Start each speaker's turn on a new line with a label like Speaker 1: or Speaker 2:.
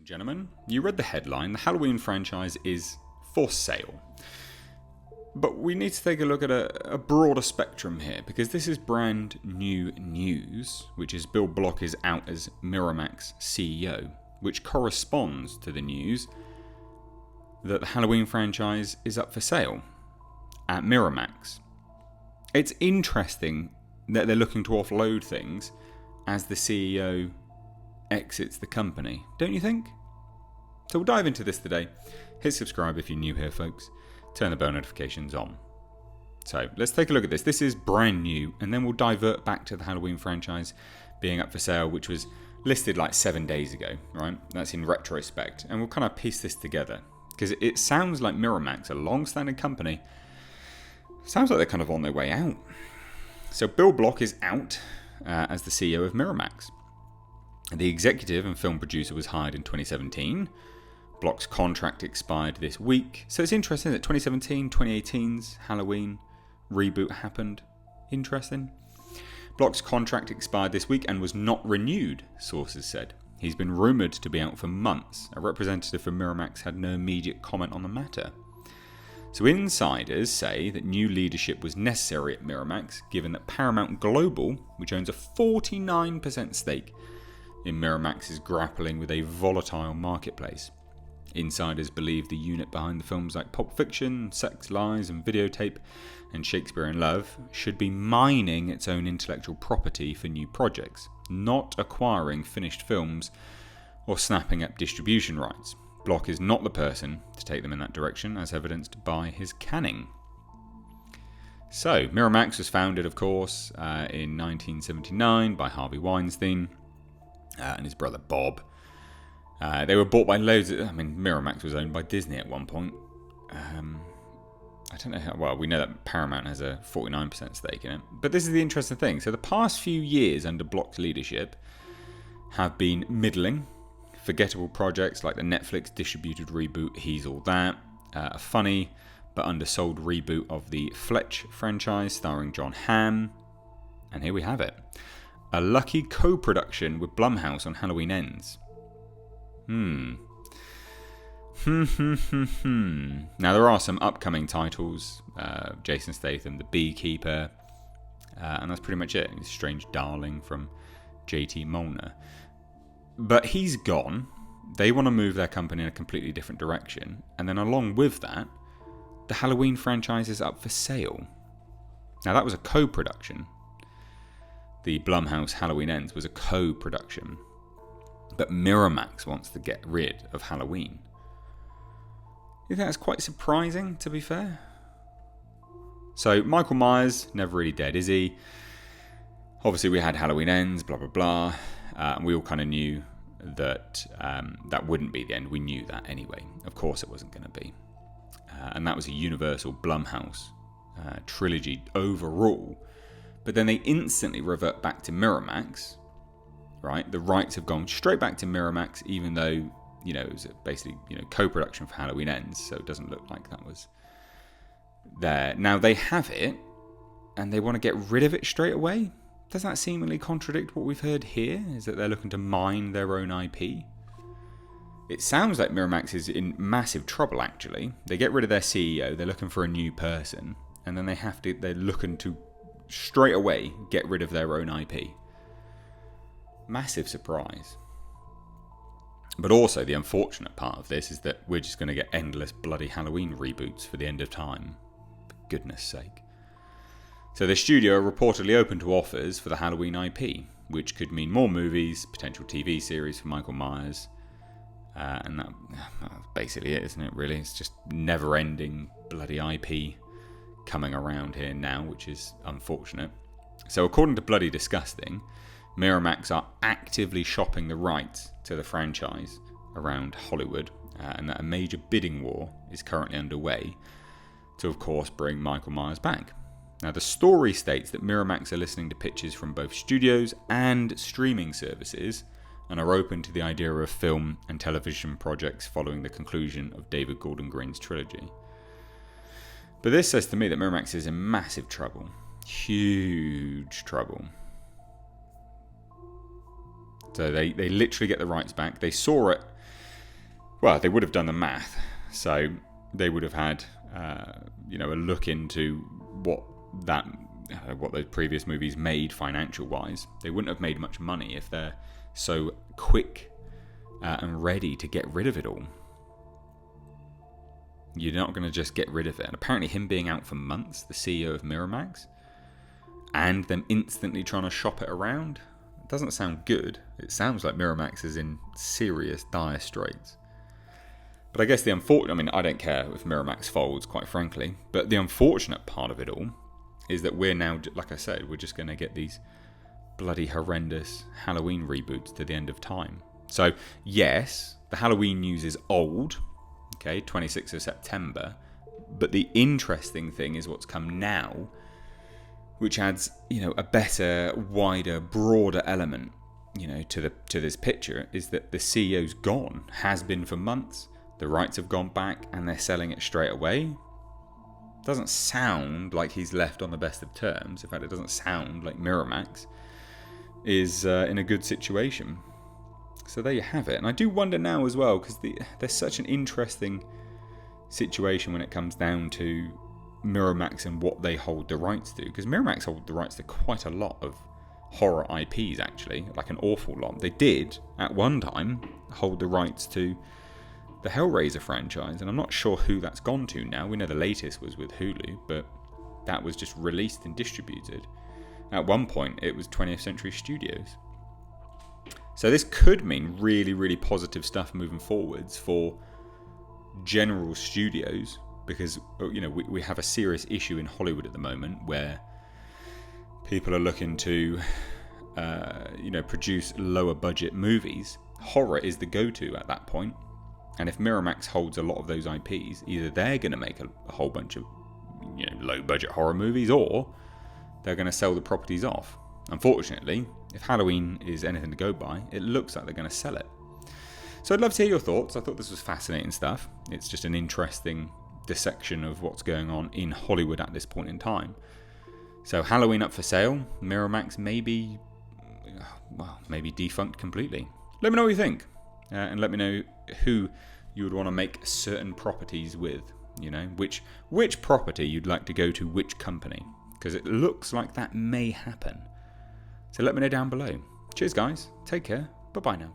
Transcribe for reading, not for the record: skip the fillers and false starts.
Speaker 1: Gentlemen, you read the headline. The Halloween franchise is for sale. But we need to take a look at a broader spectrum here, because this is brand new news, which is Bill Block is out as Miramax CEO, which corresponds to the news that the Halloween franchise is up for sale at Miramax. It's interesting that they're looking to offload things as the CEO exits the company, don't you think? So we'll dive into this today. Hit subscribe if you're new here, folks. Turn the bell notifications on. So let's take a look at this. This is brand new, and then we'll divert back to the Halloween franchise being up for sale, which was listed like 7 days ago, right? That's in retrospect. And we'll kind of piece this together, because it sounds like Miramax, a long-standing company, sounds like they're kind of on their way out. So Bill Block is out as the CEO of Miramax. The executive and film producer was hired in 2017. Block's contract expired this week. So it's interesting that 2017, 2018's Halloween reboot happened. Interesting. Block's contract expired this week and was not renewed, sources said. He's been rumoured to be out for months. A representative from Miramax had no immediate comment on the matter. So insiders say that new leadership was necessary at Miramax, given that Paramount Global, which owns a 49% stake in Miramax, is grappling with a volatile marketplace. Insiders believe the unit behind the films like Pulp Fiction, Sex, Lies and Videotape and Shakespeare in Love should be mining its own intellectual property for new projects, not acquiring finished films or snapping up distribution rights. Block is not the person to take them in that direction, as evidenced by his canning. So, Miramax was founded, of course, in 1979 by Harvey Weinstein and his brother Bob. They were bought by loads of... Miramax was owned by Disney at one point. I don't know how... Well, we know that Paramount has a 49% stake in it. But this is the interesting thing. So the past few years under Block's leadership have been middling. Forgettable projects like the Netflix distributed reboot He's All That. A funny but undersold reboot of the Fletch franchise starring John Hamm. And here we have it. A lucky co-production with Blumhouse on Halloween Ends. Now there are some upcoming titles. Jason Statham, The Beekeeper. And that's pretty much it. Strange Darling from JT Molnar. But he's gone. They want to move their company in a completely different direction. And then along with that, the Halloween franchise is up for sale. Now that was a co-production. The Blumhouse Halloween Ends was a co-production. But Miramax wants to get rid of Halloween. You think that's quite surprising, to be fair? So Michael Myers, never really dead, is he? Obviously we had Halloween Ends, blah blah blah. And we all kind of knew that that wouldn't be the end. We knew that anyway. Of course it wasn't going to be. And that was a Universal Blumhouse trilogy overall. But then they instantly revert back to Miramax, right? The rights have gone straight back to Miramax, even though, it was basically, co-production for Halloween Ends. So it doesn't look like that was there. Now they have it, and they want to get rid of it straight away. Does that seemingly contradict what we've heard here? Is that they're looking to mine their own IP? It sounds like Miramax is in massive trouble, actually. They get rid of their CEO, they're looking for a new person, and then they're looking to straight away get rid of their own IP. Massive surprise. But also the unfortunate part of this is that we're just going to get endless bloody Halloween reboots for the end of time. For goodness sake. So the studio are reportedly open to offers for the Halloween IP, which could mean more movies, potential TV series for Michael Myers. And that's basically it, isn't it, really? It's just never-ending bloody IP coming around here now, which is unfortunate. So according to Bloody Disgusting, Miramax are actively shopping the rights to the franchise around Hollywood, and that a major bidding war is currently underway to, of course, bring Michael Myers back. Now, the story states that Miramax are listening to pitches from both studios and streaming services and are open to the idea of film and television projects following the conclusion of David Gordon Green's trilogy. But this says to me that Miramax is in massive trouble. Huge trouble. So they literally get the rights back. They saw it Well, they would have done the math, so they would have had a look into what those previous movies made financial wise. They wouldn't have made much money if they're so quick and ready to get rid of it all. You're not going to just get rid of it. And apparently him being out for months, the CEO of Miramax, and them instantly trying to shop it around, it doesn't sound good. It sounds like Miramax is in serious dire straits. But I guess I don't care if Miramax folds, quite frankly, but the unfortunate part of it all is that we're now, like I said, we're just going to get these bloody horrendous Halloween reboots to the end of time. So, yes, the Halloween news is old, okay, 26th of September, but the interesting thing is what's come now, which adds, a better, wider, broader element, to this picture, is that the CEO's gone, has been for months, the rights have gone back, and they're selling it straight away. Doesn't sound like he's left on the best of terms. In fact, it doesn't sound like Miramax is in a good situation. So there you have it. And I do wonder now as well, because there's such an interesting situation when it comes down to Miramax and what they hold the rights to. Because Miramax hold the rights to quite a lot of horror IPs, actually. Like an awful lot. They did, at one time, hold the rights to the Hellraiser franchise, and I'm not sure who that's gone to now. We know the latest was with Hulu, but that was just released and distributed. At one point, it was 20th Century Studios. So this could mean really, really positive stuff moving forwards for general studios, because we have a serious issue in Hollywood at the moment where people are looking to produce lower budget movies. Horror is the go-to at that point. And if Miramax holds a lot of those IPs, either they're going to make a whole bunch of low-budget horror movies, or they're going to sell the properties off. Unfortunately, if Halloween is anything to go by, it looks like they're going to sell it. So I'd love to hear your thoughts. I thought this was fascinating stuff. It's just an interesting dissection of what's going on in Hollywood at this point in time. So Halloween up for sale. Miramax maybe defunct completely. Let me know what you think. And let me know who you would want to make certain properties with. Which property you'd like to go to which company. Because it looks like that may happen. So let me know down below. Cheers guys. Take care. Bye-bye now.